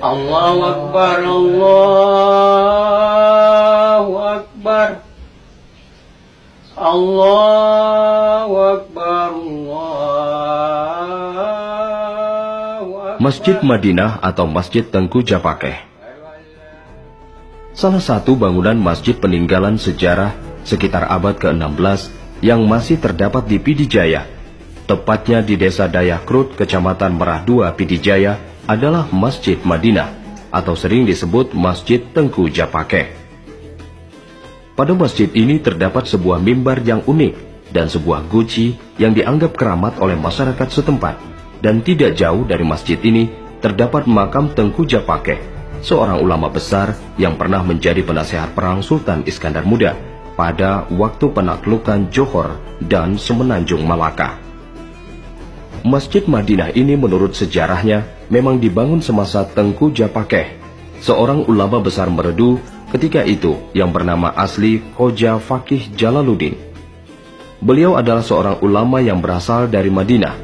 Allahu Akbar, Allahu Akbar, Allahu Akbar, Allahu Akbar. Masjid Madinah atau Masjid Tengku Japakeh, salah satu bangunan masjid peninggalan sejarah sekitar abad ke-16 yang masih terdapat di Pidijaya, tepatnya di Desa Dayakrut, Kecamatan Merah 2, Pidijaya, adalah Masjid Madinah atau sering disebut Masjid Tengku Japakeh. Pada masjid ini terdapat sebuah mimbar yang unik dan sebuah guci yang dianggap keramat oleh masyarakat setempat, dan tidak jauh dari masjid ini terdapat makam Tengku Japakeh, seorang ulama besar yang pernah menjadi penasehat perang Sultan Iskandar Muda pada waktu penaklukan Johor dan Semenanjung Malaka. Masjid Madinah ini menurut sejarahnya memang dibangun semasa Tengku Japakeh, seorang ulama besar Meredu ketika itu yang bernama asli Khoja Fakih Jalaluddin. Beliau adalah seorang ulama yang berasal dari Madinah.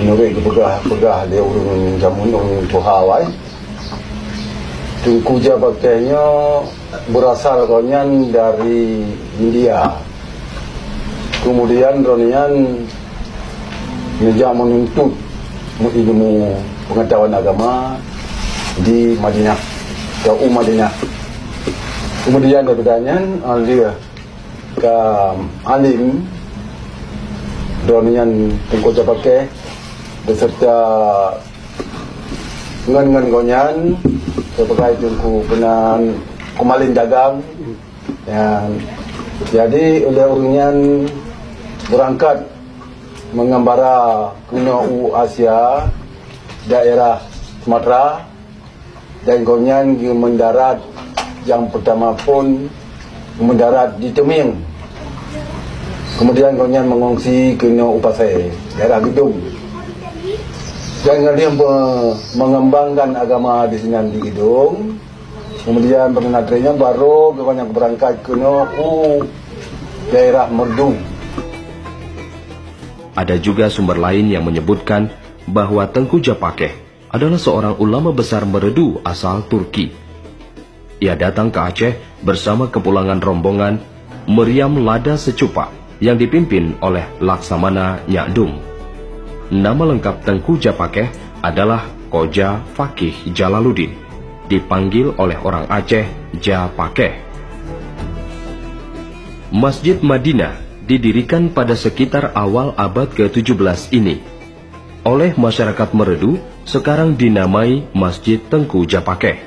Menurut pegah dia urung jamun urung Tuhawai, Tengku Japakehnya berasal konyan dari India. Kemudian Ronian menjadi menuntut ilmu pengetahuan agama di Madinah, ke Madinah. Kemudian daripadanya dia ke alim Ronian Tengku Japakeh beserta ngan konyan sebagai Tengku penan kemalin dagang yang jadi oleh orangnya berangkat mengembara ke Asia, daerah Sumatera, dan konyan mendarat yang pertama pun mendarat di Teming. Kemudian konyan mengungsi ke Upasai, daerah Gedung. Dan dia mengembangkan agama di sini di Gedung. Kemudian penatrinya baru konyan berangkat ke daerah Merdu. Ada juga sumber lain yang menyebutkan bahwa Tengku Japakeh adalah seorang ulama besar Meredu asal Turki. Ia datang ke Aceh bersama kepulangan rombongan Meriam Lada Secupa yang dipimpin oleh Laksamana Nyak Dum. Nama lengkap Tengku Japakeh adalah Khoja Fakih Jalaluddin, dipanggil oleh orang Aceh Japakeh. Masjid Madinah didirikan pada sekitar awal abad ke-17 ini oleh masyarakat Meredu, sekarang dinamai Masjid Tengku Japakeh.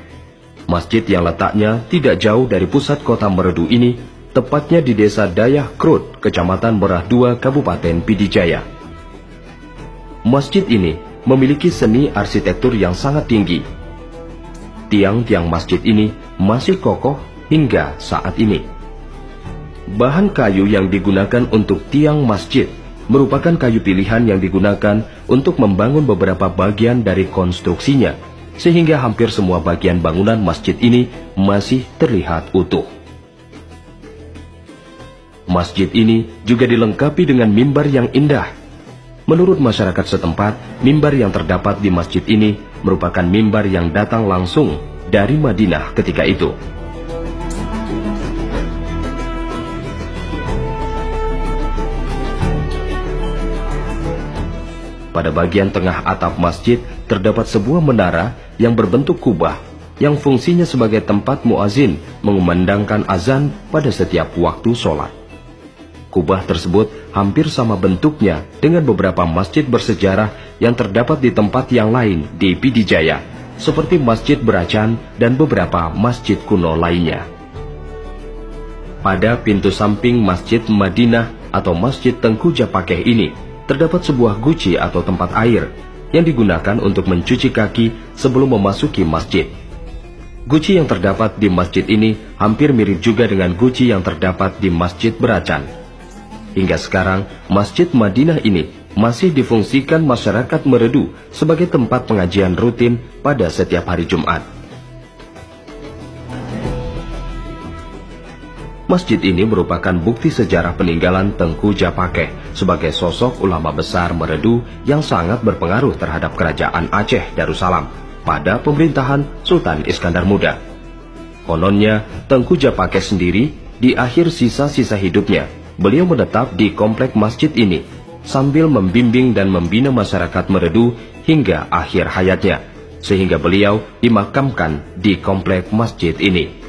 Masjid yang letaknya tidak jauh dari pusat kota Meredu ini, tepatnya di Desa Dayakrut, Kecamatan Merah 2, Kabupaten Pidijaya. Masjid ini memiliki seni arsitektur yang sangat tinggi. Tiang-tiang masjid ini masih kokoh hingga saat ini. Bahan kayu yang digunakan untuk tiang masjid merupakan kayu pilihan yang digunakan untuk membangun beberapa bagian dari konstruksinya, sehingga hampir semua bagian bangunan masjid ini masih terlihat utuh. Masjid ini juga dilengkapi dengan mimbar yang indah. Menurut masyarakat setempat, mimbar yang terdapat di masjid ini merupakan mimbar yang datang langsung dari Madinah ketika itu. Pada bagian tengah atap masjid terdapat sebuah menara yang berbentuk kubah yang fungsinya sebagai tempat muazin mengumandangkan azan pada setiap waktu sholat. Kubah tersebut hampir sama bentuknya dengan beberapa masjid bersejarah yang terdapat di tempat yang lain di Pidijaya, seperti Masjid Beracan dan beberapa masjid kuno lainnya. Pada pintu samping Masjid Madinah atau Masjid Tengku Japakeh ini terdapat sebuah guci atau tempat air yang digunakan untuk mencuci kaki sebelum memasuki masjid. Guci yang terdapat di masjid ini hampir mirip juga dengan guci yang terdapat di Masjid Beracan. Hingga sekarang, Masjid Madinah ini masih difungsikan masyarakat Meredu sebagai tempat pengajian rutin pada setiap hari Jumat. Masjid ini merupakan bukti sejarah peninggalan Tengku Japakeh sebagai sosok ulama besar Meredu yang sangat berpengaruh terhadap kerajaan Aceh Darussalam pada pemerintahan Sultan Iskandar Muda. Kononnya, Tengku Japakeh sendiri di akhir sisa-sisa hidupnya, beliau menetap di komplek masjid ini sambil membimbing dan membina masyarakat Meredu hingga akhir hayatnya, sehingga beliau dimakamkan di komplek masjid ini.